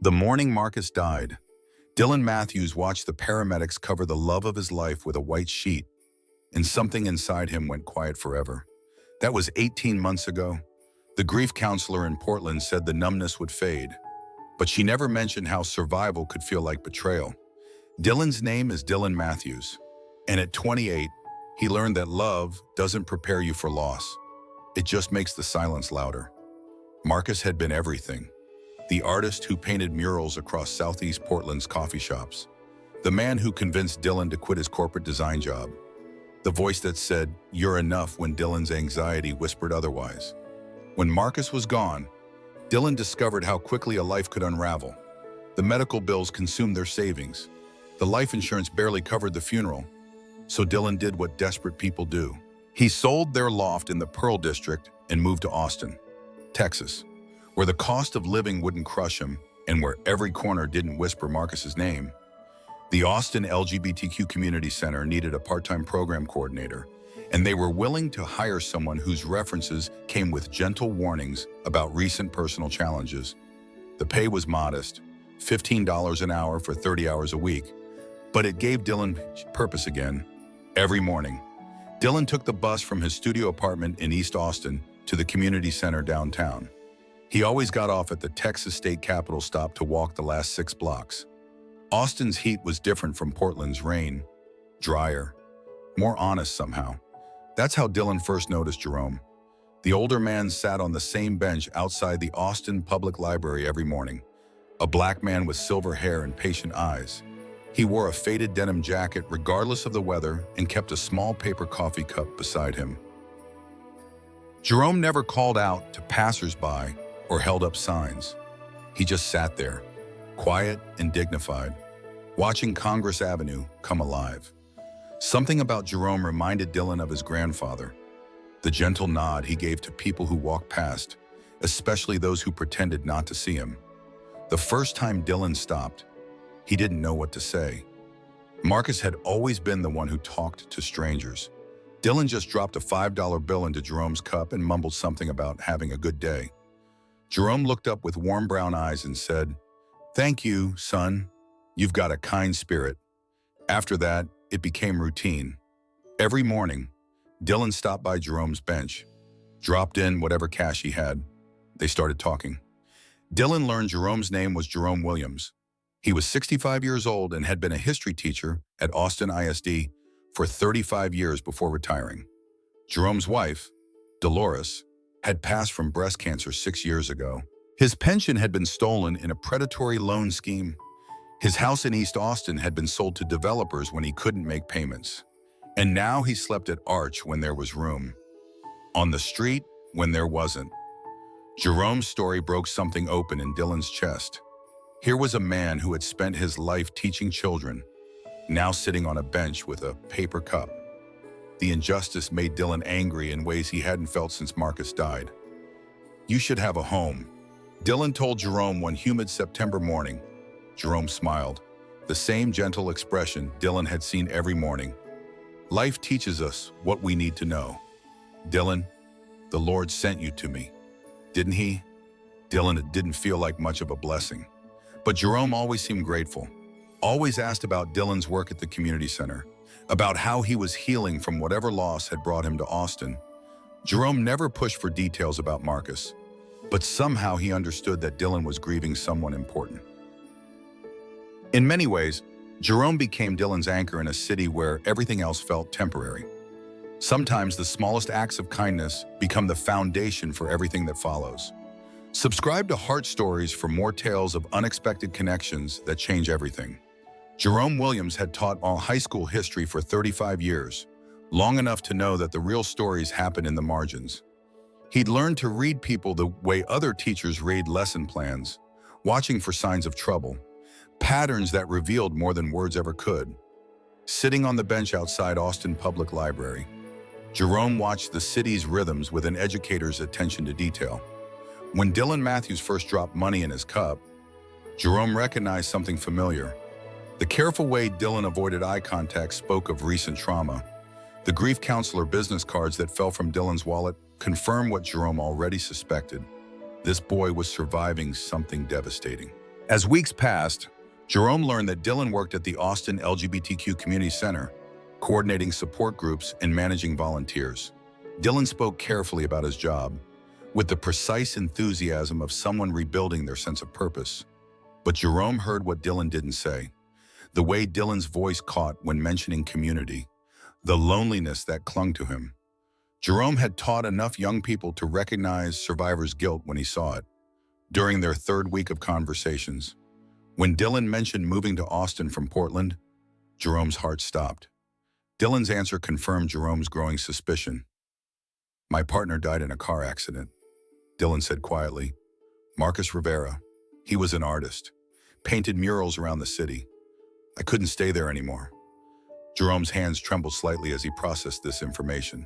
The morning Marcus died, Dylan Matthews watched the paramedics cover the love of his life with a white sheet, and something inside him went quiet forever. That was 18 months ago. The grief counselor in Portland said the numbness would fade, but she never mentioned how survival could feel like betrayal. Dylan's name is Dylan Matthews, and at 28, he learned that love doesn't prepare you for loss. It just makes the silence louder. Marcus had been everything. The artist who painted murals across Southeast Portland's coffee shops. The man who convinced Dylan to quit his corporate design job. The voice that said, "You're enough," when Dylan's anxiety whispered otherwise. When Marcus was gone, Dylan discovered how quickly a life could unravel. The medical bills consumed their savings. The life insurance barely covered the funeral. So Dylan did what desperate people do. He sold their loft in the Pearl District and moved to Austin, Texas, where the cost of living wouldn't crush him and where every corner didn't whisper Marcus's name. The Austin LGBTQ Community Center needed a part-time program coordinator, and they were willing to hire someone whose references came with gentle warnings about recent personal challenges. The pay was modest, $15 an hour for 30 hours a week, but it gave Dylan purpose again. Every morning, Dylan took the bus from his studio apartment in East Austin to the community center downtown. He always got off at the Texas State Capitol stop to walk the last 6 blocks. Austin's heat was different from Portland's rain, drier, more honest somehow. That's how Dylan first noticed Jerome. The older man sat on the same bench outside the Austin Public Library every morning, a black man with silver hair and patient eyes. He wore a faded denim jacket regardless of the weather and kept a small paper coffee cup beside him. Jerome never called out to passers-by or held up signs. He just sat there, quiet and dignified, watching Congress Avenue come alive. Something about Jerome reminded Dylan of his grandfather, the gentle nod he gave to people who walked past, especially those who pretended not to see him. The first time Dylan stopped, he didn't know what to say. Marcus had always been the one who talked to strangers. Dylan just dropped a $5 bill into Jerome's cup and mumbled something about having a good day. Jerome looked up with warm brown eyes and said, "Thank you, son. You've got a kind spirit." After that, it became routine. Every morning, Dylan stopped by Jerome's bench, dropped in whatever cash he had. They started talking. Dylan learned Jerome's name was Jerome Williams. He was 65 years old and had been a history teacher at Austin ISD for 35 years before retiring. Jerome's wife, Dolores, had passed from breast cancer 6 years ago. His pension had been stolen in a predatory loan scheme. His house in East Austin had been sold to developers when he couldn't make payments. And now he slept at Arch when there was room, on the street when there wasn't. Jerome's story broke something open in Dylan's chest. Here was a man who had spent his life teaching children, now sitting on a bench with a paper cup. The injustice made Dylan angry in ways he hadn't felt since Marcus died. "You should have a home," Dylan told Jerome one humid September morning. Jerome smiled, the same gentle expression Dylan had seen every morning. "Life teaches us what we need to know. Dylan, the Lord sent you to me, didn't he?" Dylan, it didn't feel like much of a blessing. But Jerome always seemed grateful, always asked about Dylan's work at the community center, about how he was healing from whatever loss had brought him to Austin. Jerome never pushed for details about Marcus, but somehow he understood that Dylan was grieving someone important. In many ways, Jerome became Dylan's anchor in a city where everything else felt temporary. Sometimes the smallest acts of kindness become the foundation for everything that follows. Subscribe to Heart Stories for more tales of unexpected connections that change everything. Jerome Williams had taught all high school history for 35 years, long enough to know that the real stories happen in the margins. He'd learned to read people the way other teachers read lesson plans, watching for signs of trouble, patterns that revealed more than words ever could. Sitting on the bench outside Austin Public Library, Jerome watched the city's rhythms with an educator's attention to detail. When Dylan Matthews first dropped money in his cup, Jerome recognized something familiar. The careful way Dylan avoided eye contact spoke of recent trauma. The grief counselor business cards that fell from Dylan's wallet confirmed what Jerome already suspected. This boy was surviving something devastating. As weeks passed, Jerome learned that Dylan worked at the Austin LGBTQ Community Center, coordinating support groups and managing volunteers. Dylan spoke carefully about his job, with the precise enthusiasm of someone rebuilding their sense of purpose. But Jerome heard what Dylan didn't say. The way Dylan's voice caught when mentioning community, the loneliness that clung to him. Jerome had taught enough young people to recognize survivors' guilt when he saw it. During their third week of conversations, when Dylan mentioned moving to Austin from Portland, Jerome's heart stopped. Dylan's answer confirmed Jerome's growing suspicion. "My partner died in a car accident," Dylan said quietly. "Marcus Rivera. He was an artist, painted murals around the city. I couldn't stay there anymore." Jerome's hands trembled slightly as he processed this information.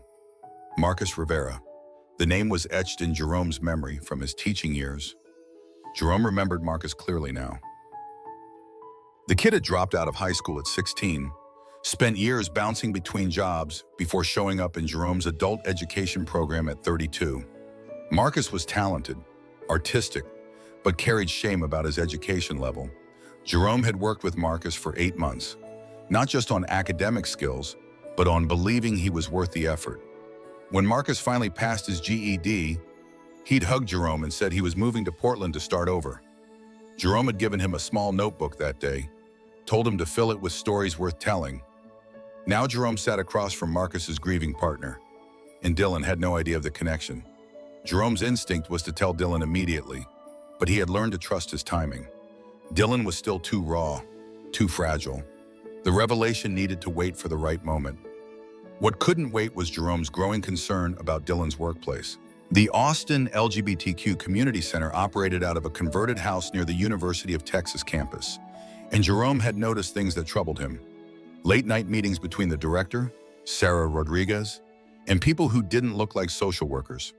Marcus Rivera. The name was etched in Jerome's memory from his teaching years. Jerome remembered Marcus clearly now. The kid had dropped out of high school at 16, spent years bouncing between jobs before showing up in Jerome's adult education program at 32. Marcus was talented, artistic, but carried shame about his education level. Jerome had worked with Marcus for 8 months, not just on academic skills, but on believing he was worth the effort. When Marcus finally passed his GED, he'd hugged Jerome and said he was moving to Portland to start over. Jerome had given him a small notebook that day, told him to fill it with stories worth telling. Now Jerome sat across from Marcus's grieving partner, and Dylan had no idea of the connection. Jerome's instinct was to tell Dylan immediately, but he had learned to trust his timing. Dylan was still too raw, too fragile. The revelation needed to wait for the right moment. What couldn't wait was Jerome's growing concern about Dylan's workplace. The Austin LGBTQ Community Center operated out of a converted house near the University of Texas campus, and Jerome had noticed things that troubled him. Late-night meetings between the director, Sarah Rodriguez, and people who didn't look like social workers.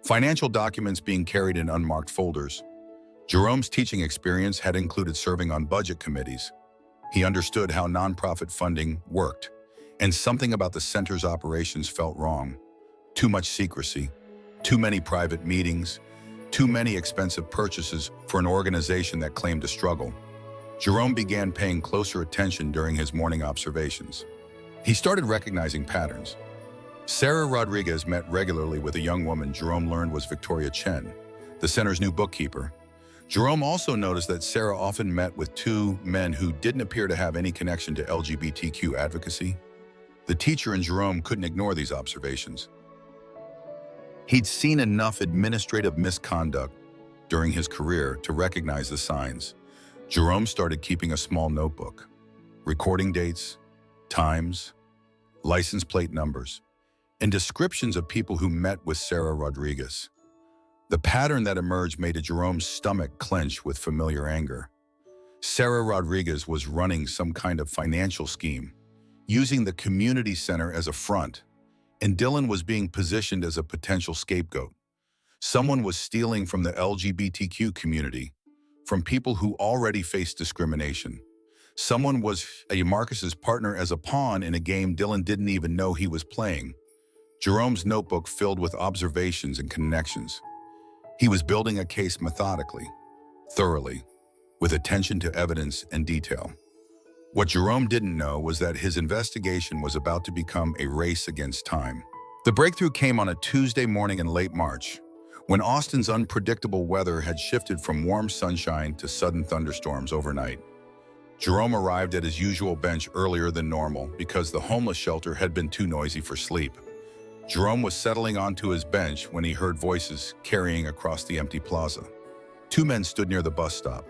Financial documents being carried in unmarked folders. Jerome's teaching experience had included serving on budget committees. He understood how nonprofit funding worked, and something about the center's operations felt wrong. Too much secrecy, too many private meetings, too many expensive purchases for an organization that claimed to struggle. Jerome began paying closer attention during his morning observations. He started recognizing patterns. Sarah Rodriguez met regularly with a young woman Jerome learned was Victoria Chen, the center's new bookkeeper. Jerome also noticed that Sarah often met with 2 men who didn't appear to have any connection to LGBTQ advocacy. The teacher and Jerome couldn't ignore these observations. He'd seen enough administrative misconduct during his career to recognize the signs. Jerome started keeping a small notebook, recording dates, times, license plate numbers, and descriptions of people who met with Sarah Rodriguez. The pattern that emerged made Jerome's stomach clench with familiar anger. Sarah Rodriguez was running some kind of financial scheme, using the community center as a front, and Dylan was being positioned as a potential scapegoat. Someone was stealing from the LGBTQ community, from people who already faced discrimination. Someone was Marcus's partner as a pawn in a game Dylan didn't even know he was playing. Jerome's notebook filled with observations and connections. He was building a case methodically, thoroughly, with attention to evidence and detail. What Jerome didn't know was that his investigation was about to become a race against time. The breakthrough came on a Tuesday morning in late March, when Austin's unpredictable weather had shifted from warm sunshine to sudden thunderstorms overnight. Jerome arrived at his usual bench earlier than normal because the homeless shelter had been too noisy for sleep. Jerome was settling onto his bench when he heard voices carrying across the empty plaza. 2 men stood near the bus stop,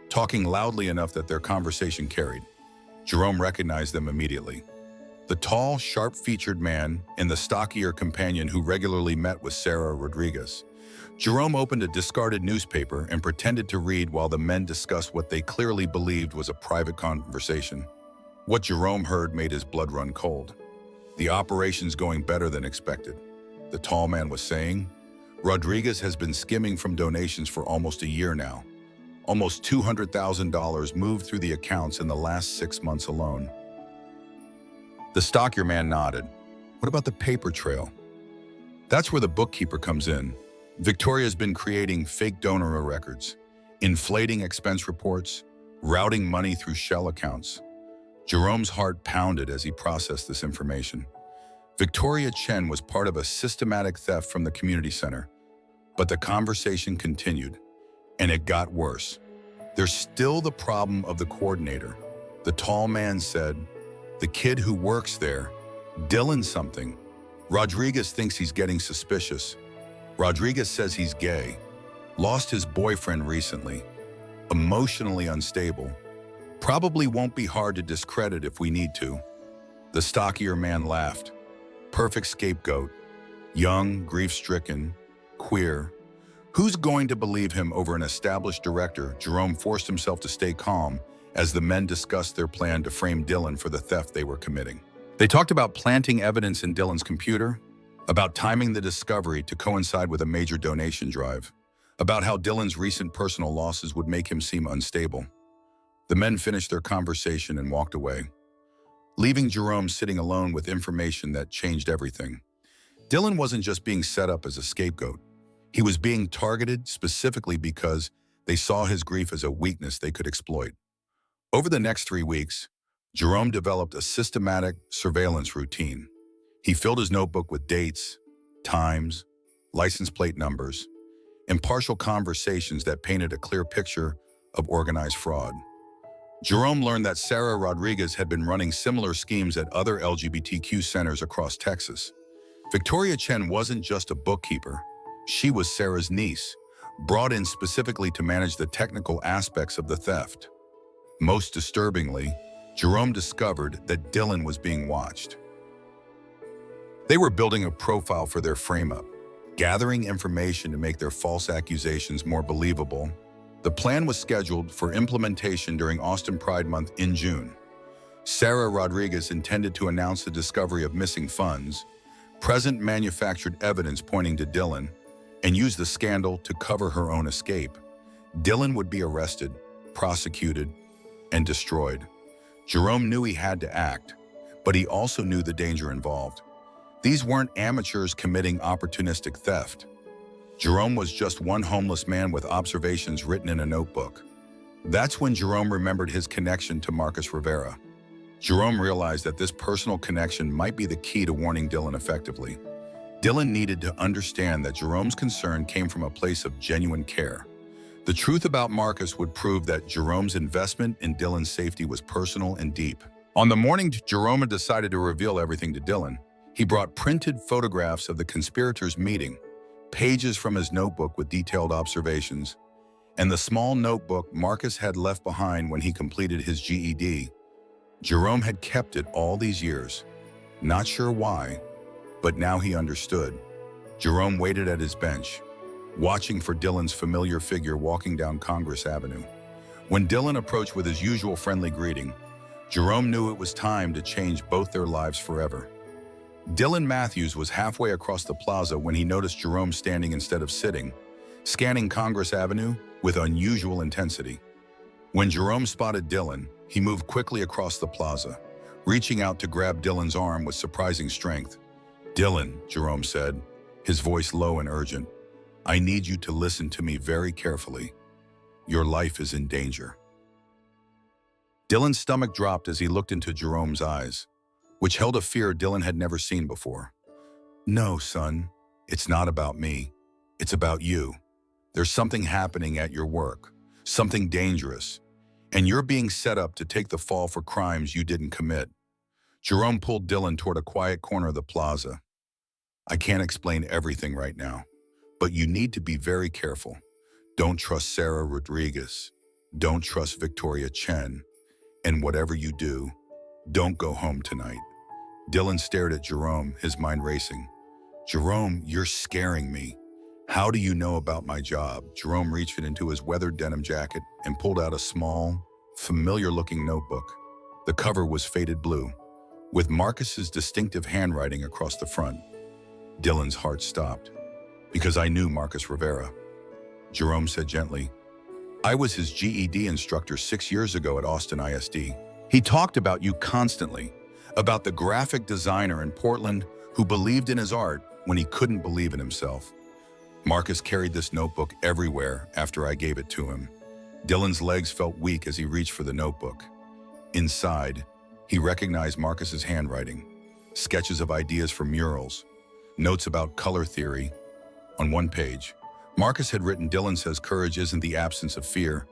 talking loudly enough that their conversation carried. Jerome recognized them immediately. The tall, sharp-featured man and the stockier companion who regularly met with Sarah Rodriguez. Jerome opened a discarded newspaper and pretended to read while the men discussed what they clearly believed was a private conversation. What Jerome heard made his blood run cold. "The operation's going better than expected," the tall man was saying. "Rodriguez has been skimming from donations for almost a year now. Almost $200,000 moved through the accounts in the last 6 months alone." The stockier man nodded. "What about the paper trail?" "That's where the bookkeeper comes in. Victoria's been creating fake donor records, inflating expense reports, routing money through shell accounts. Jerome's heart pounded as he processed this information. Victoria Chen was part of a systematic theft from the community center, but the conversation continued, and it got worse. There's still the problem of the coordinator. The tall man said, the kid who works there, Dylan something. Rodriguez thinks he's getting suspicious. Rodriguez says he's gay, lost his boyfriend recently, emotionally unstable. Probably won't be hard to discredit if we need to. The stockier man laughed. Perfect scapegoat. Young, grief-stricken, queer. Who's going to believe him over an established director? Jerome forced himself to stay calm as the men discussed their plan to frame Dylan for the theft they were committing. They talked about planting evidence in Dylan's computer, about timing the discovery to coincide with a major donation drive, about how Dylan's recent personal losses would make him seem unstable. The men finished their conversation and walked away, leaving Jerome sitting alone with information that changed everything. Dylan wasn't just being set up as a scapegoat. He was being targeted specifically because they saw his grief as a weakness they could exploit. Over the next 3 weeks, Jerome developed a systematic surveillance routine. He filled his notebook with dates, times, license plate numbers, impartial conversations that painted a clear picture of organized fraud. Jerome learned that Sarah Rodriguez had been running similar schemes at other LGBTQ centers across Texas. Victoria Chen wasn't just a bookkeeper. She was Sarah's niece, brought in specifically to manage the technical aspects of the theft. Most disturbingly, Jerome discovered that Dylan was being watched. They were building a profile for their frame-up, gathering information to make their false accusations more believable. The plan was scheduled for implementation during Austin Pride Month in June. Sarah Rodriguez intended to announce the discovery of missing funds, present manufactured evidence pointing to Dylan, and use the scandal to cover her own escape. Dylan would be arrested, prosecuted, and destroyed. Jerome knew he had to act, but he also knew the danger involved. These weren't amateurs committing opportunistic theft. Jerome was just one homeless man with observations written in a notebook. That's when Jerome remembered his connection to Marcus Rivera. Jerome realized that this personal connection might be the key to warning Dylan effectively. Dylan needed to understand that Jerome's concern came from a place of genuine care. The truth about Marcus would prove that Jerome's investment in Dylan's safety was personal and deep. On the morning Jerome had decided to reveal everything to Dylan, he brought printed photographs of the conspirators' meeting, pages from his notebook with detailed observations, and the small notebook Marcus had left behind when he completed his GED. Jerome had kept it all these years. Not sure why, but now he understood. Jerome waited at his bench, watching for Dylan's familiar figure walking down Congress Avenue. When Dylan approached with his usual friendly greeting, Jerome knew it was time to change both their lives forever. Dylan Matthews was halfway across the plaza when he noticed Jerome standing instead of sitting, scanning Congress Avenue with unusual intensity. When Jerome spotted Dylan, he moved quickly across the plaza, reaching out to grab Dylan's arm with surprising strength. "Dylan," Jerome said, his voice low and urgent, "I need you to listen to me very carefully. Your life is in danger." Dylan's stomach dropped as he looked into Jerome's eyes, which held a fear Dylan had never seen before. "No, son, it's not about me. It's about you. There's something happening at your work, something dangerous, and you're being set up to take the fall for crimes you didn't commit." Jerome pulled Dylan toward a quiet corner of the plaza. "I can't explain everything right now, but you need to be very careful. Don't trust Sarah Rodriguez. Don't trust Victoria Chen. And whatever you do, don't go home tonight." Dylan stared at Jerome, his mind racing. "Jerome, you're scaring me. How do you know about my job?" Jerome reached into his weathered denim jacket and pulled out a small, familiar-looking notebook. The cover was faded blue, with Marcus's distinctive handwriting across the front. Dylan's heart stopped. "Because I knew Marcus Rivera," Jerome said gently. "I was his GED instructor 6 years ago at Austin ISD. He talked about you constantly, about the graphic designer in Portland who believed in his art when he couldn't believe in himself. Marcus carried this notebook everywhere after I gave it to him. Dylan's legs felt weak as he reached for the notebook. Inside, he recognized Marcus's handwriting, sketches of ideas for murals, notes about color theory. On one page, Marcus had written, "Dylan says courage isn't the absence of fear.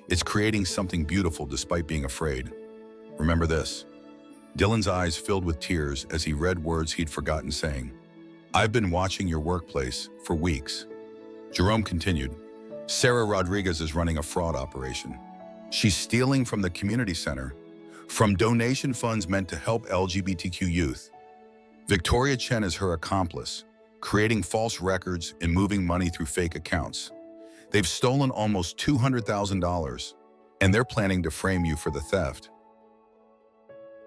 It's creating something beautiful despite being afraid. Remember this." Dylan's eyes filled with tears as he read words he'd forgotten saying. "I've been watching your workplace for weeks." Jerome continued, "Sarah Rodriguez is running a fraud operation. She's stealing from the community center, from donation funds meant to help LGBTQ youth. Victoria Chen is her accomplice, creating false records and moving money through fake accounts. They've stolen almost $200,000, and they're planning to frame you for the theft."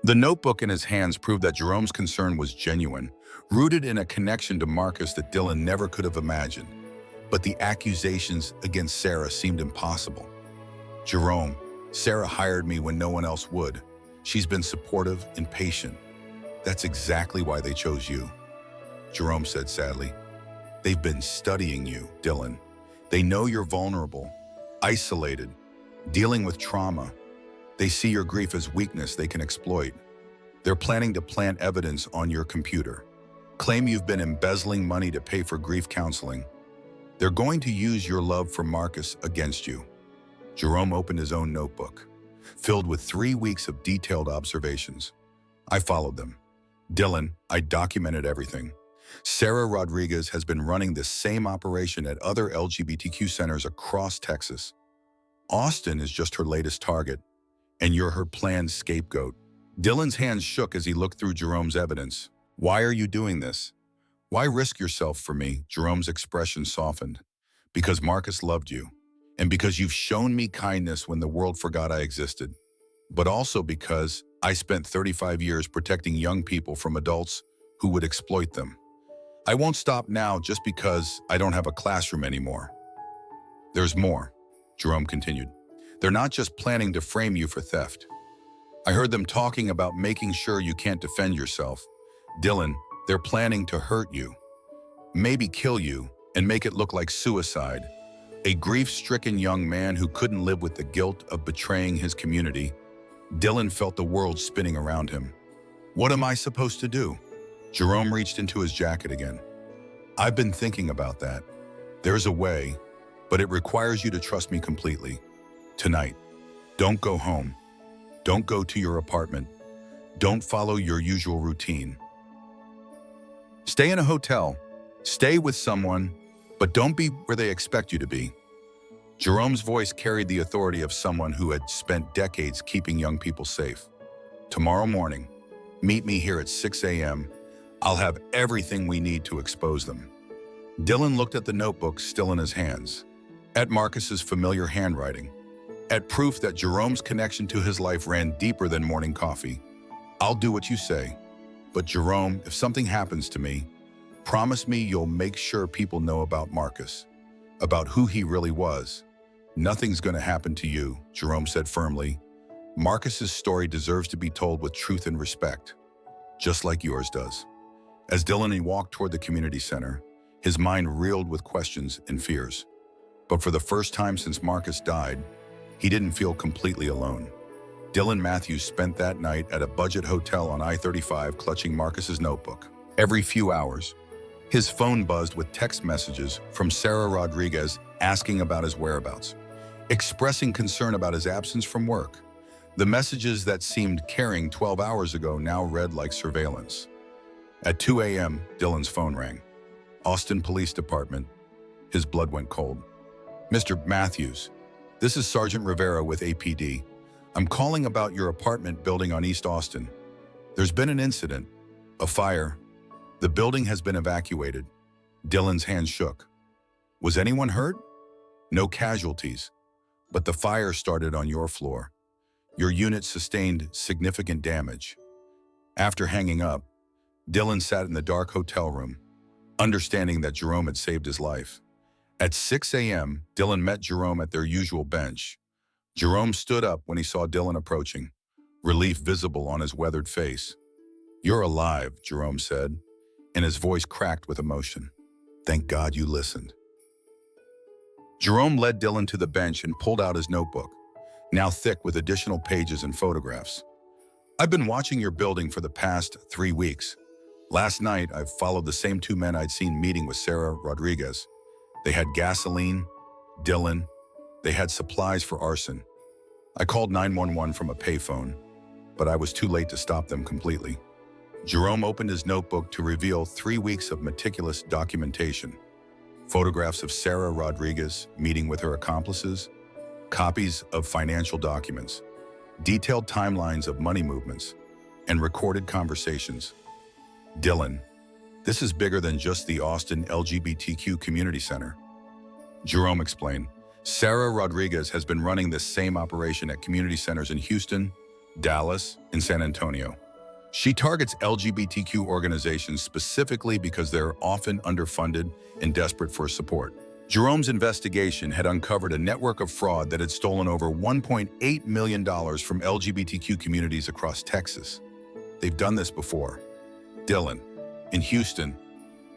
The notebook in his hands proved that Jerome's concern was genuine, rooted in a connection to Marcus that Dylan never could have imagined. But the accusations against Sarah seemed impossible. "Jerome, Sarah hired me when no one else would. She's been supportive and patient. That's exactly why they chose you," Jerome said sadly. "They've been studying you, Dylan. They know you're vulnerable, isolated, dealing with trauma. They see your grief as weakness they can exploit. They're planning to plant evidence on your computer, claim you've been embezzling money to pay for grief counseling. They're going to use your love for Marcus against you." Jerome opened his own notebook, filled with 3 weeks of detailed observations. "I followed them. Dylan, I documented everything. Sarah Rodriguez has been running this same operation at other LGBTQ centers across Texas. Austin is just her latest target, and you're her planned scapegoat." Dylan's hands shook as he looked through Jerome's evidence. "Why are you doing this? Why risk yourself for me?" Jerome's expression softened. "Because Marcus loved you, and because you've shown me kindness when the world forgot I existed. But also because I spent 35 years protecting young people from adults who would exploit them. I won't stop now just because I don't have a classroom anymore." "There's more," Jerome continued. "They're not just planning to frame you for theft. I heard them talking about making sure you can't defend yourself. Dylan, they're planning to hurt you, maybe kill you, and make it look like suicide." A grief-stricken young man who couldn't live with the guilt of betraying his community, Dylan felt the world spinning around him. "What am I supposed to do?" Jerome reached into his jacket again. "I've been thinking about that. There's a way, but it requires you to trust me completely. Tonight, don't go home. Don't go to your apartment. Don't follow your usual routine. Stay in a hotel. Stay with someone, but don't be where they expect you to be." Jerome's voice carried the authority of someone who had spent decades keeping young people safe. "Tomorrow morning, meet me here at 6 a.m. I'll have everything we need to expose them." Dylan looked at the notebook still in his hands, at Marcus's familiar handwriting, at proof that Jerome's connection to his life ran deeper than morning coffee. "I'll do what you say. But Jerome, if something happens to me, promise me you'll make sure people know about Marcus, about who he really was." "Nothing's going to happen to you," Jerome said firmly. "Marcus's story deserves to be told with truth and respect, just like yours does." As Dylan walked toward the community center, his mind reeled with questions and fears. But for the first time since Marcus died, he didn't feel completely alone. Dylan Matthews spent that night at a budget hotel on I-35 clutching Marcus's notebook. Every few hours, his phone buzzed with text messages from Sarah Rodriguez asking about his whereabouts, expressing concern about his absence from work. The messages that seemed caring 12 hours ago now read like surveillance. At 2 a.m., Dylan's phone rang. Austin Police Department. His blood went cold. "Mr. Matthews, this is Sergeant Rivera with APD. I'm calling about your apartment building on East Austin. There's been an incident, a fire. The building has been evacuated." Dylan's hands shook. "Was anyone hurt?" "No casualties, but the fire started on your floor. Your unit sustained significant damage." After hanging up, Dylan sat in the dark hotel room, understanding that Jerome had saved his life. At 6 a.m., Dylan met Jerome at their usual bench. Jerome stood up when he saw Dylan approaching, relief visible on his weathered face. "You're alive," Jerome said, and his voice cracked with emotion. "Thank God you listened." Jerome led Dylan to the bench and pulled out his notebook, now thick with additional pages and photographs. I've been watching your building for the past 3 weeks. Last night, I followed the same 2 men I'd seen meeting with Sarah Rodriguez. They had gasoline, Dylan. They had supplies for arson. I called 911 from a payphone, but I was too late to stop them completely. Jerome opened his notebook to reveal 3 weeks of meticulous documentation. Photographs of Sarah Rodriguez meeting with her accomplices, copies of financial documents, detailed timelines of money movements, and recorded conversations. Dylan, this is bigger than just the Austin LGBTQ Community Center. Jerome explained, Sarah Rodriguez has been running this same operation at community centers in Houston, Dallas, and San Antonio. She targets LGBTQ organizations specifically because they're often underfunded and desperate for support. Jerome's investigation had uncovered a network of fraud that had stolen over $1.8 million from LGBTQ communities across Texas. They've done this before. Dylan, in Houston,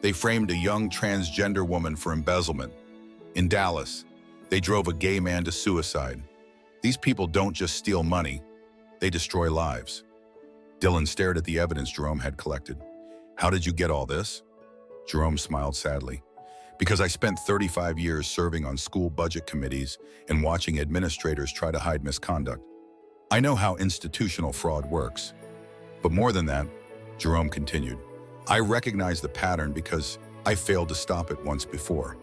they framed a young transgender woman for embezzlement. In Dallas, they drove a gay man to suicide. These people don't just steal money, they destroy lives. Dylan stared at the evidence Jerome had collected. How did you get all this? Jerome smiled sadly. Because I spent 35 years serving on school budget committees and watching administrators try to hide misconduct. I know how institutional fraud works. But more than that, Jerome continued, I recognize the pattern because I failed to stop it once before.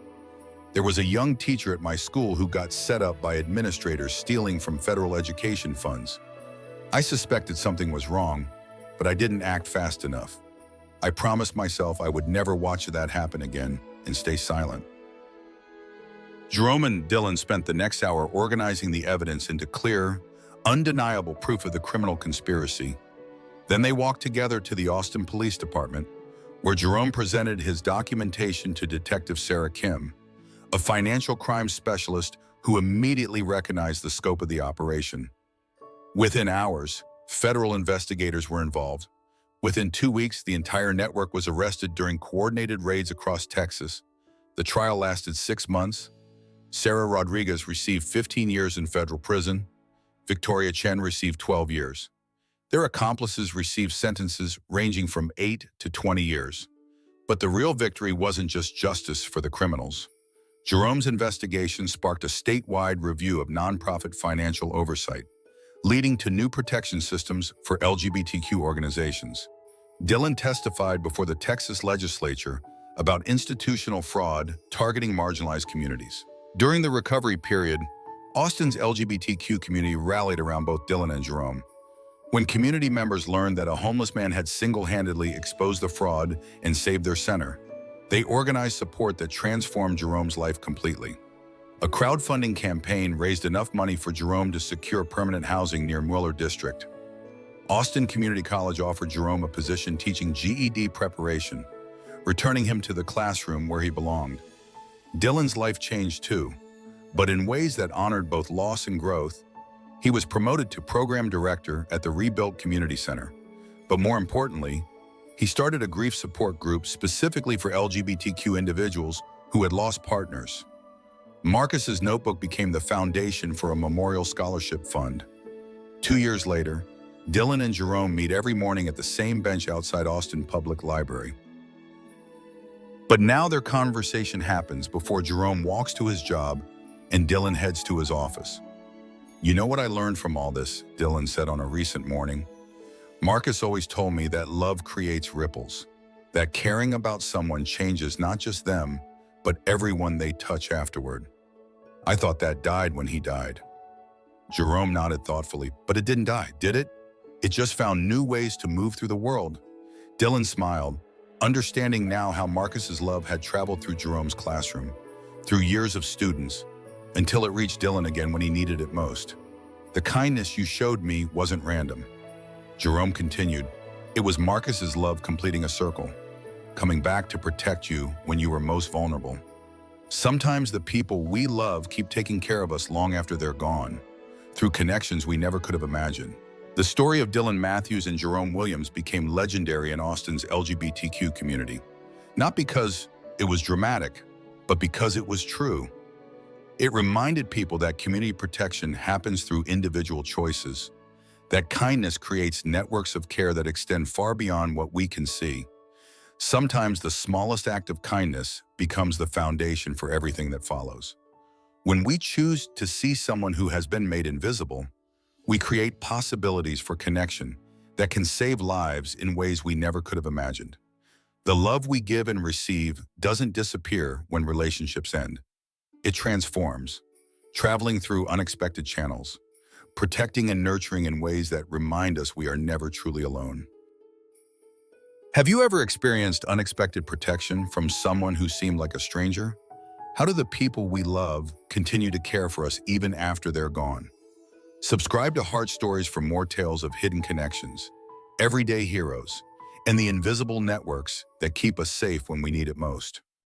There was a young teacher at my school who got set up by administrators stealing from federal education funds. I suspected something was wrong, but I didn't act fast enough. I promised myself I would never watch that happen again and stay silent. Jerome and Dylan spent the next hour organizing the evidence into clear, undeniable proof of the criminal conspiracy. Then they walked together to the Austin Police Department, where Jerome presented his documentation to Detective Sarah Kim, a financial crime specialist who immediately recognized the scope of the operation. Within hours, federal investigators were involved. Within 2 weeks, the entire network was arrested during coordinated raids across Texas. The trial lasted 6 months. Sarah Rodriguez received 15 years in federal prison. Victoria Chen received 12 years. Their accomplices received sentences ranging from 8 to 20 years. But the real victory wasn't just justice for the criminals. Jerome's investigation sparked a statewide review of nonprofit financial oversight, leading to new protection systems for LGBTQ organizations. Dylan testified before the Texas legislature about institutional fraud targeting marginalized communities. During the recovery period, Austin's LGBTQ community rallied around both Dylan and Jerome. When community members learned that a homeless man had single-handedly exposed the fraud and saved their center, they organized support that transformed Jerome's life completely. A crowdfunding campaign raised enough money for Jerome to secure permanent housing near Mueller District. Austin Community College offered Jerome a position teaching GED preparation, returning him to the classroom where he belonged. Dylan's life changed too, but in ways that honored both loss and growth. He was promoted to program director at the rebuilt community center. But more importantly, he started a grief support group specifically for LGBTQ individuals who had lost partners. Marcus's notebook became the foundation for a memorial scholarship fund. 2 years later, Dylan and Jerome meet every morning at the same bench outside Austin Public Library. But now their conversation happens before Jerome walks to his job and Dylan heads to his office. You know what I learned from all this, Dylan said on a recent morning. Marcus always told me that love creates ripples, that caring about someone changes not just them, but everyone they touch afterward. I thought that died when he died. Jerome nodded thoughtfully, but it didn't die, did it? It just found new ways to move through the world. Dylan smiled, understanding now how Marcus's love had traveled through Jerome's classroom, through years of students, until it reached Dylan again when he needed it most. The kindness you showed me wasn't random. Jerome continued, it was Marcus's love completing a circle, coming back to protect you when you were most vulnerable. Sometimes the people we love keep taking care of us long after they're gone, through connections we never could have imagined. The story of Dylan Matthews and Jerome Williams became legendary in Austin's LGBTQ community, not because it was dramatic, but because it was true. It reminded people that community protection happens through individual choices, that kindness creates networks of care that extend far beyond what we can see. Sometimes the smallest act of kindness becomes the foundation for everything that follows. When we choose to see someone who has been made invisible, we create possibilities for connection that can save lives in ways we never could have imagined. The love we give and receive doesn't disappear when relationships end. It transforms, traveling through unexpected channels, protecting and nurturing in ways that remind us we are never truly alone. Have you ever experienced unexpected protection from someone who seemed like a stranger? How do the people we love continue to care for us even after they're gone? Subscribe to Heart Stories for more tales of hidden connections, everyday heroes, and the invisible networks that keep us safe when we need it most.